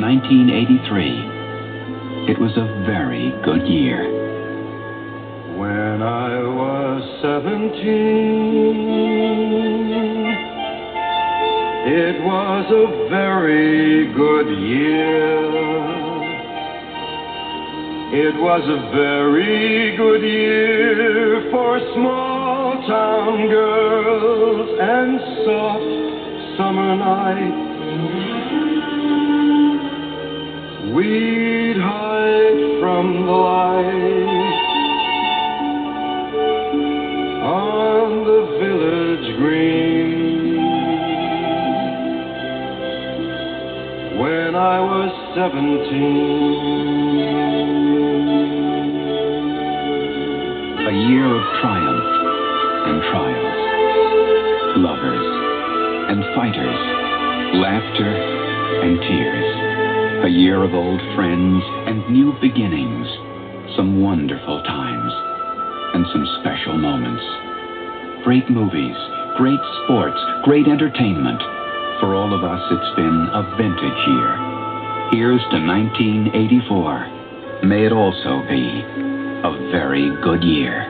1983. It was a very good year. When I was 17, it was a very good year. It was a very good year for small town girls and soft summer nights. We'd hide from the light on the village green. When I was 17. A year of triumph and trials, lovers and fighters, laughter and tears. A year of old friends and new beginnings, some wonderful times and some special moments. Great movies, great sports, great entertainment. For all of us, it's been a vintage year. Here's to 1984. May it also be a very good year.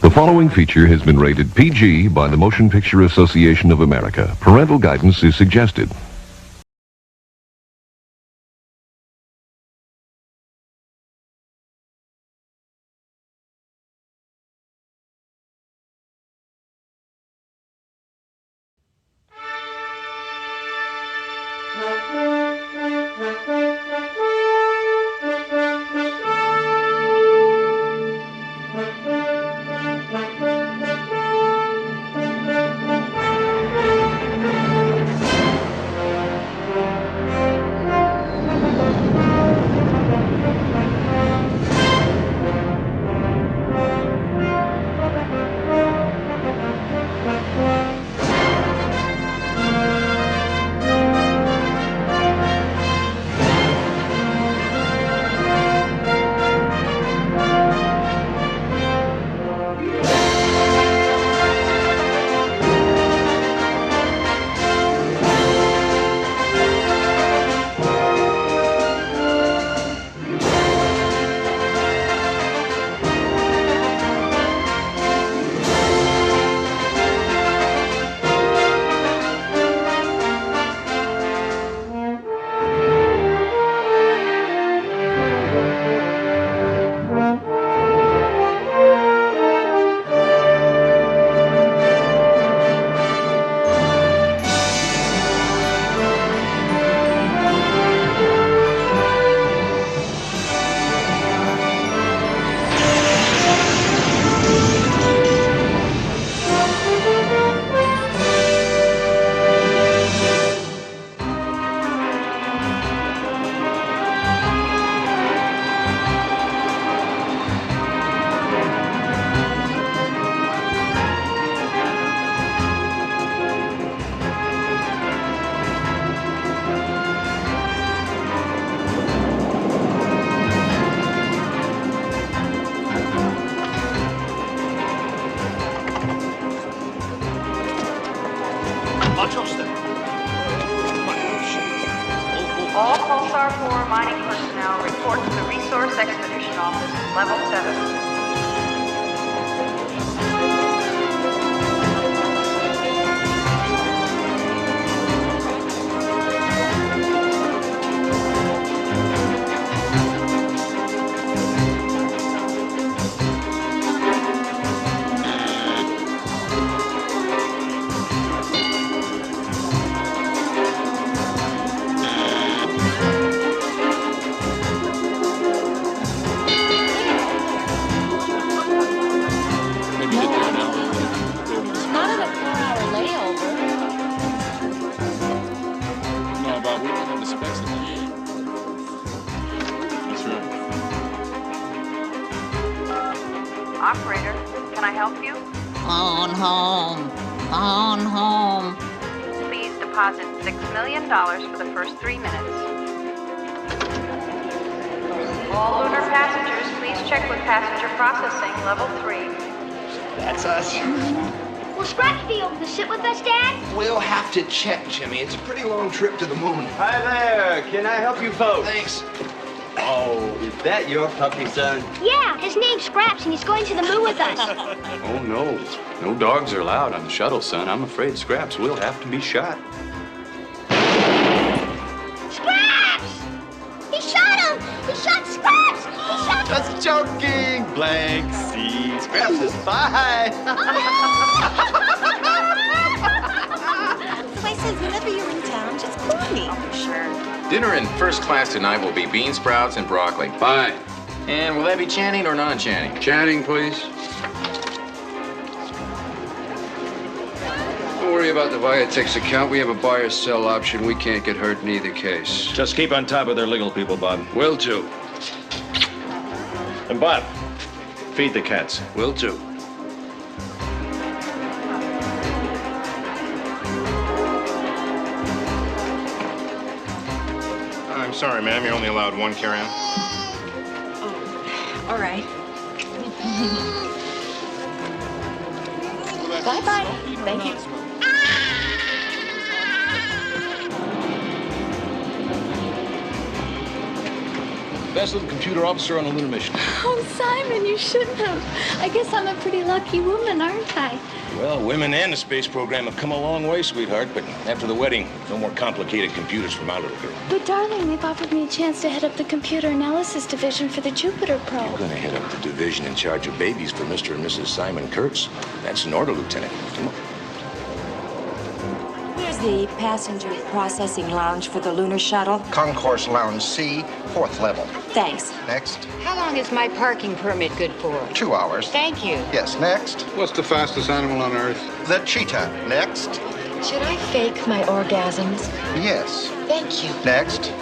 The following feature has been rated PG by the Motion Picture Association of America. Parental guidance is suggested. 4 mining personnel report to the Resource Expedition Office, Level 7. Operator, can I help you? Phone home. Phone home. Please deposit $6 million for the first 3 minutes. All lunar passengers, please check with passenger processing, level 3. That's us. Will Scratch be able to sit with us, Dad? We'll have to check, Jimmy. It's a pretty long trip to the moon. Hi there. Can I help you folks? Thanks. Oh, is that your puppy, son? Yeah, his name's Scraps, and he's going to the moon with us. Oh, no. No dogs are allowed on the shuttle, son. I'm afraid Scraps will have to be shot. Scraps! He shot him! He shot Scraps! He shot... Just joking. Blank C. Scraps is fine. So I said, whenever you're in town, just call me. Oh, sure. Dinner in first class tonight will be bean sprouts and broccoli. Fine. And will that be Channing or non-Channing? Channing, please. Don't worry about the Viatex account. We have a buy or sell option. We can't get hurt in either case. Just keep on top of their legal people, Bob. Will do. And Bob, feed the cats. Will do. I'm sorry, ma'am. You're only allowed one carry-on. Oh, all right. Bye-bye. Thank you. Best little computer officer on a lunar mission. Oh, Simon, you shouldn't have. I guess I'm a pretty lucky woman, aren't I? Well, women and the space program have come a long way, sweetheart, but after the wedding, no more complicated computers for my little girl. But, darling, they've offered me a chance to head up the computer analysis division for the Jupiter probe. You're gonna head up the division in charge of babies for Mr. and Mrs. Simon Kurtz. That's an order, Lieutenant. Come on. Where's the passenger processing lounge for the lunar shuttle? Concourse Lounge C, 4th level. Thanks. Next. How long is my parking permit good for? 2 hours. Thank you. Yes, next. What's the fastest animal on Earth? The cheetah. Next. Should I fake my orgasms? Yes. Thank you. Next.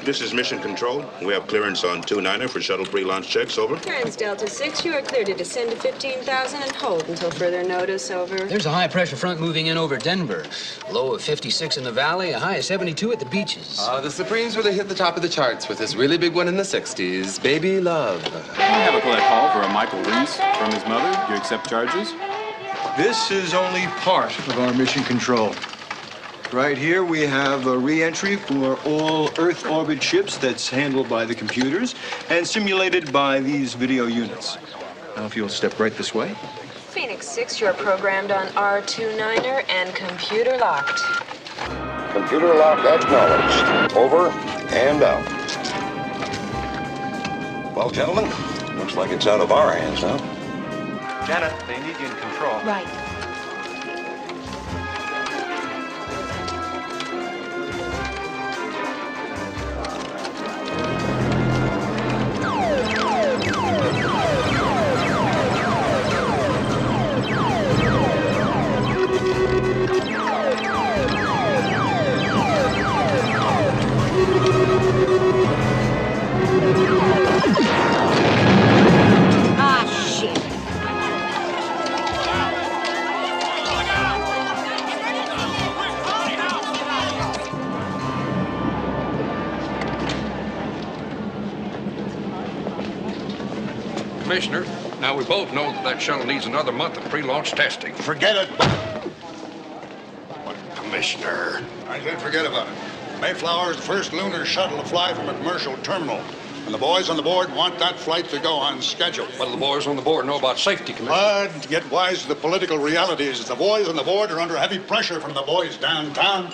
This is Mission Control. We have clearance on 29er for shuttle pre-launch checks. Over. Trans Delta 6, you are cleared to descend to 15,000 and hold until further notice. Over. There's a high-pressure front moving in over Denver. Low of 56 in the valley, a high of 72 at the beaches. The Supremes really hit the top of the charts with this really big one in the 60s. Baby Love. I have a collect call for a Michael Reese from his mother. Do you accept charges? This is only part of our mission control. Right here, we have a re-entry for all Earth orbit ships that's handled by the computers and simulated by these video units. Now, if you'll step right this way. Phoenix 6, you are programmed on R29er and computer locked. Computer lock acknowledged. Over and out. Well, gentlemen, looks like it's out of our hands now. Janet, they need you in control. Right. Commissioner. Now, we both know that shuttle needs another month of pre-launch testing. Forget it. Commissioner. I said forget about it. Mayflower is the first lunar shuttle to fly from a commercial terminal. And the boys on the board want that flight to go on schedule. What do the boys on the board know about safety, Commissioner? But get wise to the political realities. The boys on the board are under heavy pressure from the boys downtown.